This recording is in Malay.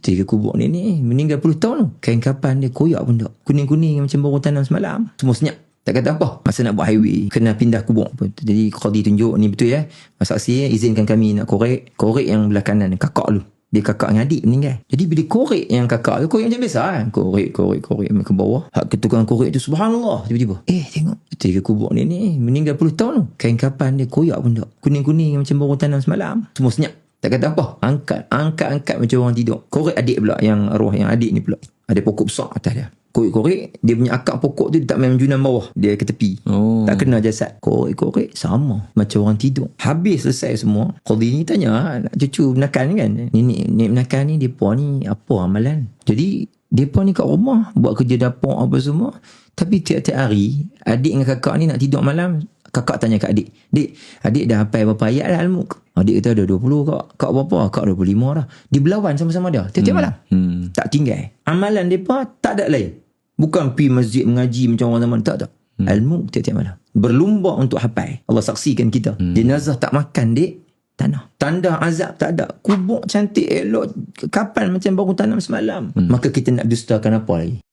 Tiga kubur ni meninggal puluh tahun tu. Kain kapan dia koyak pun tak. Kuning-kuning macam baru tanam semalam. Semua senyap. Tak kata apa. Masa nak buat highway, kena pindah kubur. Jadi qadi tunjuk, ni betul ya. Saksi izinkan kami nak korek. Korek yang belah kanan, kakak lu. Dia kakak dengan adik meninggal. Jadi bila korek yang kakak tu, korek macam biasa kan. Korek ke bawah. Hak ketukang korek tu, subhanallah. Tiba-tiba, tengok. Tiga kubur ni meninggal puluh tahun tu. Kain kapan dia koyak pun tak. Kuning-kuning macam baru tanam semalam. Semua senyap. Tak kata apa. Angkat macam orang tidur. Korek adik pula, yang arwah yang adik ni pula. Ada pokok besar atas dia. Korek-korek, dia punya akar pokok tu dia tak main menjunan bawah. Dia ke tepi. Tak kena jasad. Korek-korek sama. Macam orang tidur. Habis selesai semua. Qadhi ni tanya, nak cucu menakan ni kan. Ni menakan ni, mereka ni apa amalan? Jadi, mereka ni kat rumah, buat kerja dapur apa semua. Tapi tiap-tiap hari, adik dengan kakak ni nak tidur malam. Kakak tanya kat adik. Dik, adik dah hafal berapa ayat dah Al-Mulk? Adik kata ada 20 kak. Kak berapa? Kak 25 dah. Dia berlawan sama-sama dia. Tiap-tiap malam. Tak tinggal. Amalan mereka tak ada lain. Bukan pergi masjid mengaji macam orang zaman. Tak. Al-Mulk tiap-tiap malam. Berlumba untuk hafal. Allah saksikan kita. Jenazah tak makan dik. Tanah. Tanda azab tak ada. Kubur cantik elok. Kapan macam baru tanam semalam. Maka kita nak dustakan apa lagi?